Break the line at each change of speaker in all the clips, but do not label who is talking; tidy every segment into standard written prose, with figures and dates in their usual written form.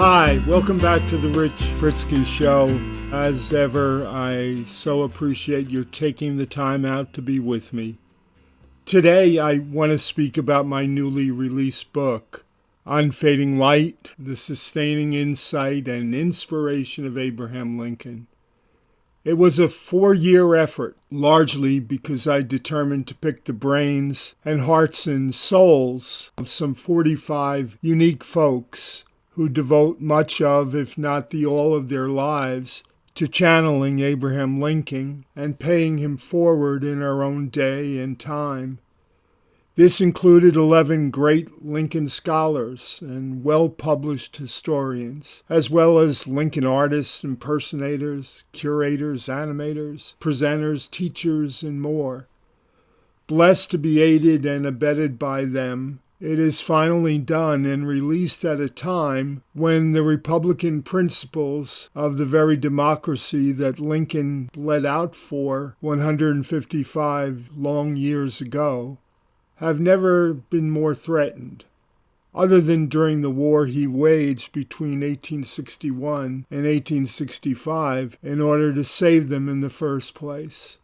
Hi, welcome back to the Rich Fritzky Show. As ever, I so appreciate your taking the time out to be with me. Today, I want to speak about my newly released book, Unfading Light, the Sustaining Insight and Inspiration of Abraham Lincoln. It was a 4-year effort, largely because I determined to pick the brains and hearts and souls of some 45 unique folks who devote much of, if not the all of their lives, to channeling Abraham Lincoln and paying him forward in our own day and time. This included 11 great Lincoln scholars and well-published historians, as well as Lincoln artists, impersonators, curators, animators, presenters, teachers, and more. Blessed to be aided and abetted by them, it is finally done and released at a time when the Republican principles of the very democracy that Lincoln bled out for 155 long years ago have never been more threatened, other than during the war he waged between 1861 and 1865 in order to save them in the first place.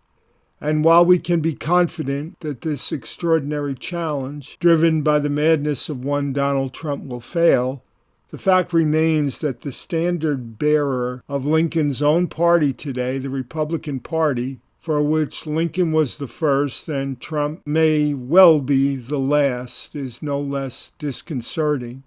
And while we can be confident that this extraordinary challenge, driven by the madness of one Donald Trump, will fail, the fact remains that the standard bearer of Lincoln's own party today, the Republican Party, for which Lincoln was the first and Trump may well be the last, is no less disconcerting.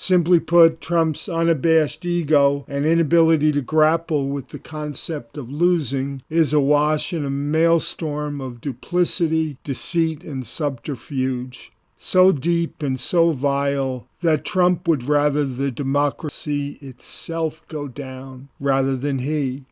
Simply put, Trump's unabashed ego and inability to grapple with the concept of losing is awash in a maelstrom of duplicity, deceit, and subterfuge, so deep and so vile that Trump would rather the democracy itself go down rather than he.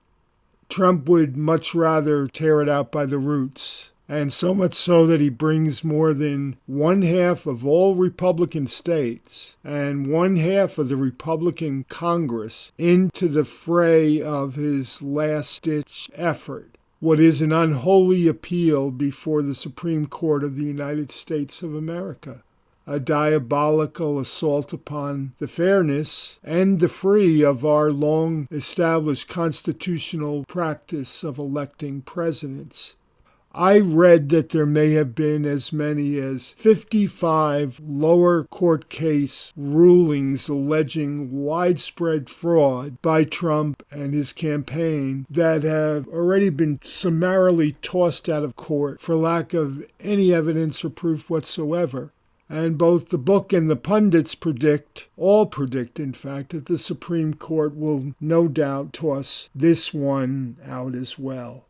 Trump would much rather tear it out by the roots, and so much so that he brings more than 1/2 of all Republican states and 1/2 of the Republican Congress into the fray of his last-ditch effort, what is an unholy appeal before the Supreme Court of the United States of America, a diabolical assault upon the fairness and the free of our long-established constitutional practice of electing presidents. I read that there may have been as many as 55 lower court case rulings alleging widespread fraud by Trump and his campaign that have already been summarily tossed out of court for lack of any evidence or proof whatsoever. And both the book and the pundits all predict, in fact, that the Supreme Court will no doubt toss this one out as well.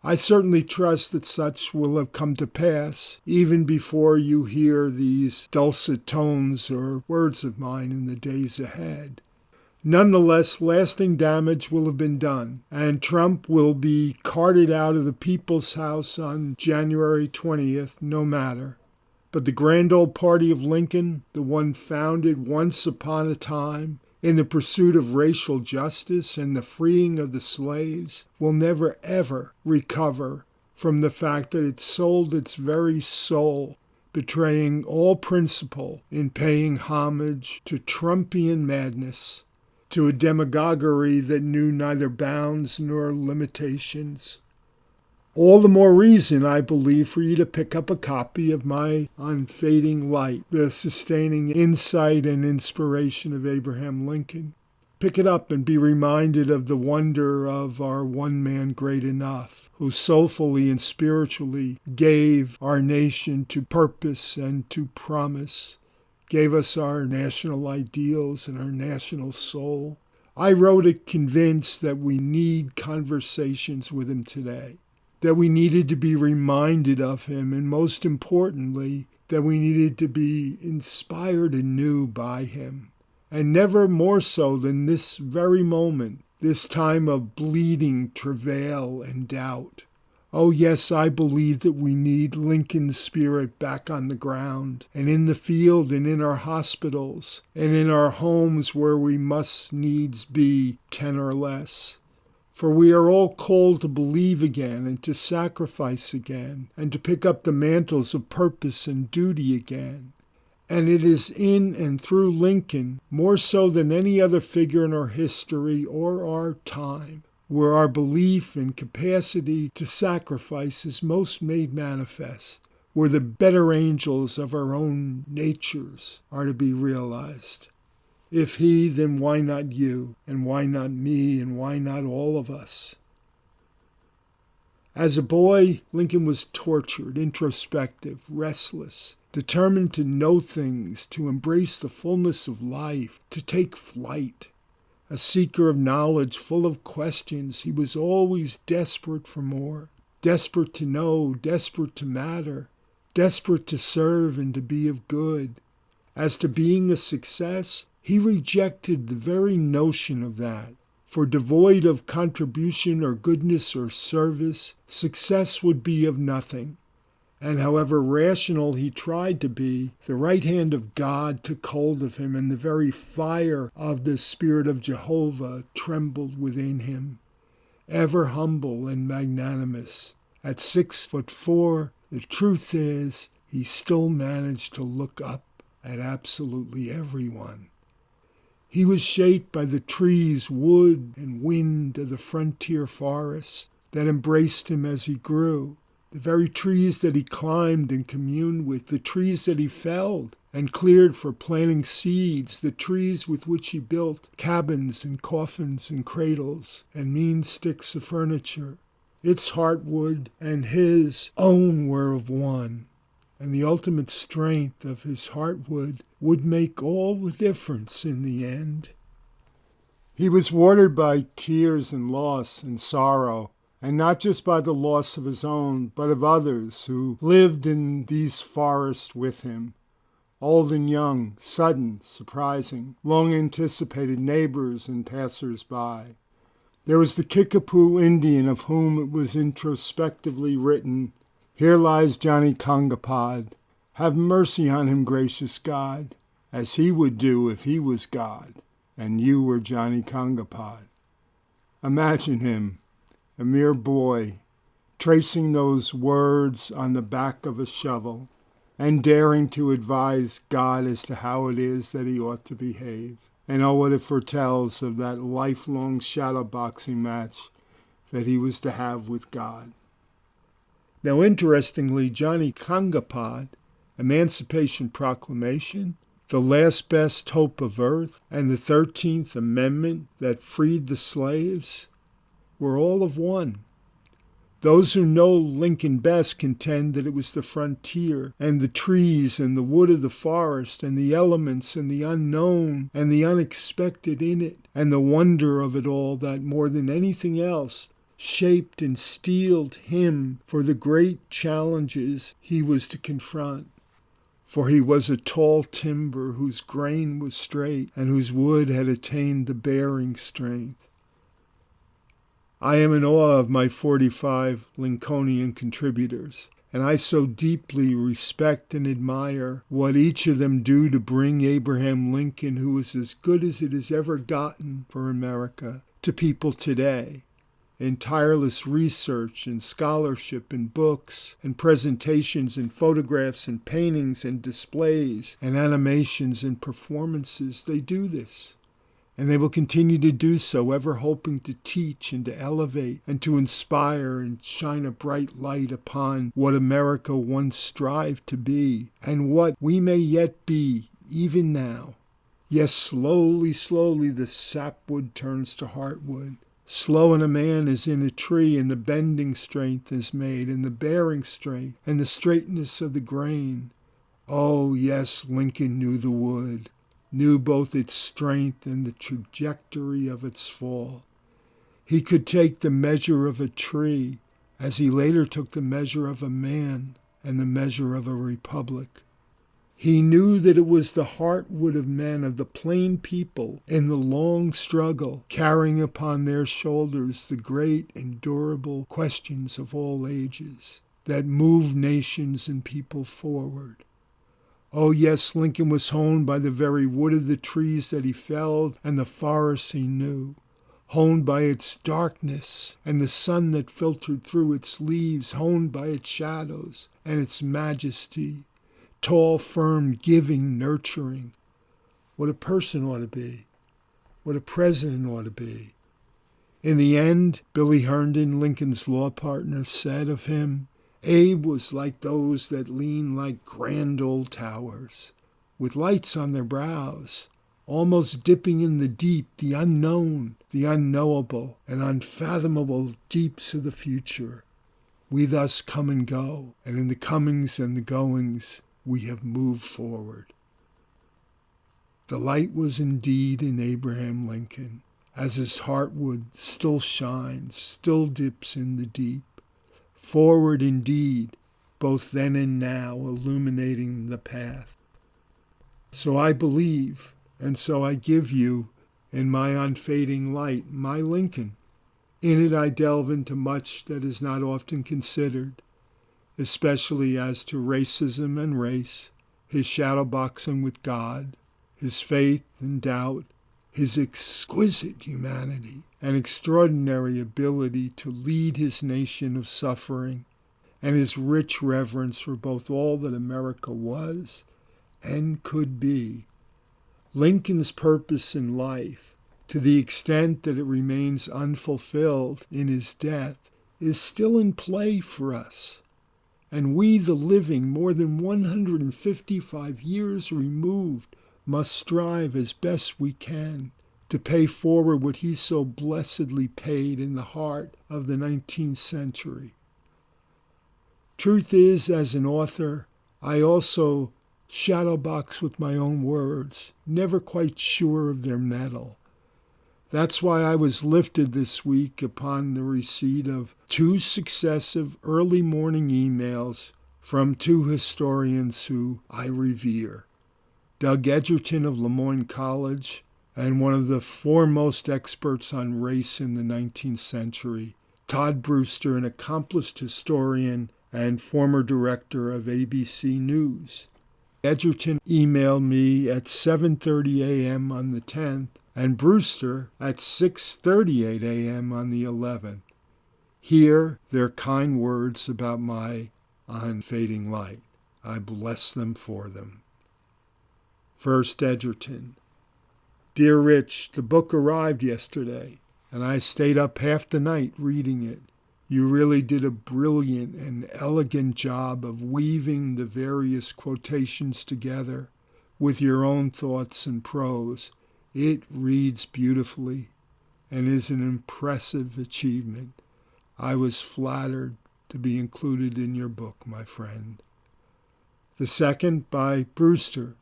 I certainly trust that such will have come to pass even before you hear these dulcet tones or words of mine in the days ahead. Nonetheless, lasting damage will have been done, and Trump will be carted out of the People's House on January 20th, no matter. But the grand old party of Lincoln, the one founded once upon a time in the pursuit of racial justice and the freeing of the slaves, will never, ever recover from the fact that it sold its very soul, betraying all principle in paying homage to Trumpian madness, to a demagoguery that knew neither bounds nor limitations. All the more reason, I believe, for you to pick up a copy of my Unfading Light, the Sustaining Insight and Inspiration of Abraham Lincoln. Pick it up and be reminded of the wonder of our one man great enough, who soulfully and spiritually gave our nation to purpose and to promise, gave us our national ideals and our national soul. I wrote it convinced that we need conversations with him today, that we needed to be reminded of him, and most importantly, that we needed to be inspired anew by him. And never more so than this very moment, this time of bleeding travail and doubt. Oh yes, I believe that we need Lincoln's spirit back on the ground, and in the field, and in our hospitals, and in our homes where we must needs be 10 or less. For we are all called to believe again and to sacrifice again and to pick up the mantles of purpose and duty again. And it is in and through Lincoln, more so than any other figure in our history or our time, where our belief and capacity to sacrifice is most made manifest, where the better angels of our own natures are to be realized. If he, then why not you? And why not me? And why not all of us? As a boy, Lincoln was tortured, introspective, restless, determined to know things, to embrace the fullness of life, to take flight. A seeker of knowledge, full of questions, he was always desperate for more, desperate to know, desperate to matter, desperate to serve and to be of good. As to being a success, he rejected the very notion of that. For devoid of contribution or goodness or service, success would be of nothing. And however rational he tried to be, the right hand of God took hold of him, and the very fire of the Spirit of Jehovah trembled within him. Ever humble and magnanimous, at 6'4", the truth is, he still managed to look up at absolutely everyone. He was shaped by the trees, wood, and wind of the frontier forests that embraced him as he grew. The very trees that he climbed and communed with, the trees that he felled and cleared for planting seeds, the trees with which he built cabins and coffins and cradles and mean sticks of furniture. Its heartwood and his own were of one, and the ultimate strength of his heartwood would make all the difference in the end. He was watered by tears and loss and sorrow, and not just by the loss of his own, but of others who lived in these forests with him. Old and young, sudden, surprising, long-anticipated neighbors and passers-by. There was the Kickapoo Indian of whom it was introspectively written, "Here lies Johnny Kongapod. Have mercy on him, gracious God, as he would do if he was God, and you were Johnny Kongapod." Imagine him, a mere boy, tracing those words on the back of a shovel and daring to advise God as to how it is that he ought to behave. And oh, what it foretells of that lifelong shadowboxing match that he was to have with God. Now, interestingly, Johnny Kongapod, Emancipation Proclamation, the last best hope of earth, and the 13th Amendment that freed the slaves were all of one. Those who know Lincoln best contend that it was the frontier and the trees and the wood of the forest and the elements and the unknown and the unexpected in it and the wonder of it all that more than anything else shaped and steeled him for the great challenges he was to confront. For he was a tall timber whose grain was straight and whose wood had attained the bearing strength. I am in awe of my 45 Lincolnian contributors, and I so deeply respect and admire what each of them do to bring Abraham Lincoln, who was as good as it has ever gotten for America, to people today. In tireless research and scholarship and books and presentations and photographs and paintings and displays and animations and performances, they do this. And they will continue to do so, ever hoping to teach and to elevate and to inspire and shine a bright light upon what America once strived to be and what we may yet be, even now. Yes, slowly, slowly the sapwood turns to heartwood. Slow in a man as in a tree, and the bending strength is made, and the bearing strength, and the straightness of the grain. Oh, yes, Lincoln knew the wood. Knew both its strength and the trajectory of its fall. He could take the measure of a tree, as he later took the measure of a man and the measure of a republic. He knew that it was the heartwood of men, of the plain people, in the long struggle, carrying upon their shoulders the great and durable questions of all ages, that move nations and people forward. Oh, yes, Lincoln was honed by the very wood of the trees that he felled and the forests he knew, honed by its darkness and the sun that filtered through its leaves, honed by its shadows and its majesty, tall, firm, giving, nurturing. What a person ought to be. What a president ought to be. In the end, Billy Herndon, Lincoln's law partner, said of him, Abe was like those that lean like grand old towers, with lights on their brows, almost dipping in the deep, the unknown, the unknowable, and unfathomable deeps of the future. We thus come and go, and in the comings and the goings, we have moved forward. The light was indeed in Abraham Lincoln, as his heartwood still shines, still dips in the deep. Forward indeed, both then and now, illuminating the path. So I believe, and so I give you, in my unfading light, my Lincoln. In it I delve into much that is not often considered, especially as to racism and race, his shadowboxing with God, his faith and doubt, his exquisite humanity and extraordinary ability to lead his nation of suffering, and his rich reverence for both all that America was and could be. Lincoln's purpose in life, to the extent that it remains unfulfilled in his death, is still in play for us. And we, the living, more than 155 years removed, must strive as best we can to pay forward what he so blessedly paid in the heart of the 19th century. Truth is, as an author, I also shadowbox with my own words, never quite sure of their mettle. That's why I was lifted this week upon the receipt of 2 successive early morning emails from 2 historians who I revere. Doug Edgerton of Lemoyne College, and one of the foremost experts on race in the 19th century, Todd Brewster, an accomplished historian and former director of ABC News. Edgerton emailed me at 7:30 a.m. on the 10th, and Brewster at 6:38 a.m. on the 11th. Hear their kind words about my unfading light. I bless them for them. First, Edgerton. Dear Rich, the book arrived yesterday, and I stayed up half the night reading it. You really did a brilliant and elegant job of weaving the various quotations together with your own thoughts and prose. It reads beautifully and is an impressive achievement. I was flattered to be included in your book, my friend. The second, by Brewster.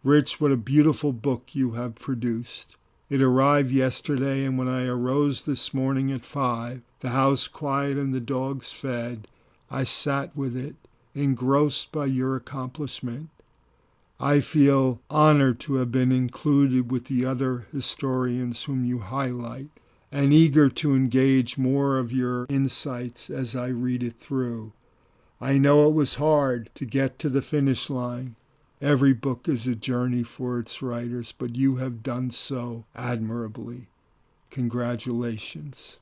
Rich, what a beautiful book you have produced. It arrived yesterday, and when I arose this morning at 5, the house quiet and the dogs fed, I sat with it, engrossed by your accomplishment. I feel honored to have been included with the other historians whom you highlight, and eager to engage more of your insights as I read it through. I know it was hard to get to the finish line. Every book is a journey for its writers, but you have done so admirably. Congratulations.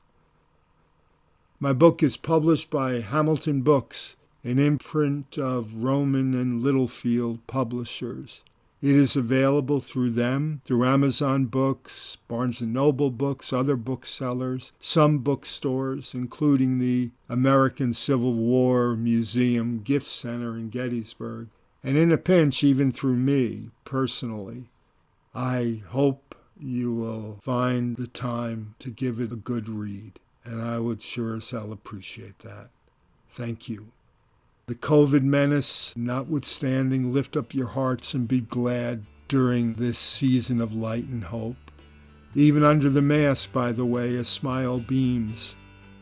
My book is published by Hamilton Books, an imprint of Rowman and Littlefield publishers. It is available through them, through Amazon Books, Barnes & Noble Books, other booksellers, some bookstores, including the American Civil War Museum Gift Center in Gettysburg, and in a pinch, even through me, personally. I hope you will find the time to give it a good read, and I would sure as hell appreciate that. Thank you. The COVID menace notwithstanding, lift up your hearts and be glad during this season of light and hope. Even under the mask, by the way, a smile beams.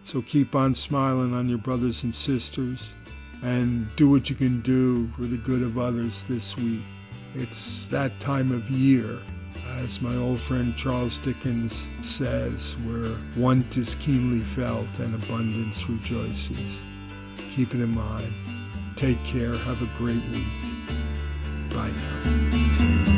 So keep on smiling on your brothers and sisters, and do what you can do for the good of others this week. It's that time of year, as my old friend Charles Dickens says, where want is keenly felt and abundance rejoices. Keep it in mind. Take care. Have a great week. Bye now.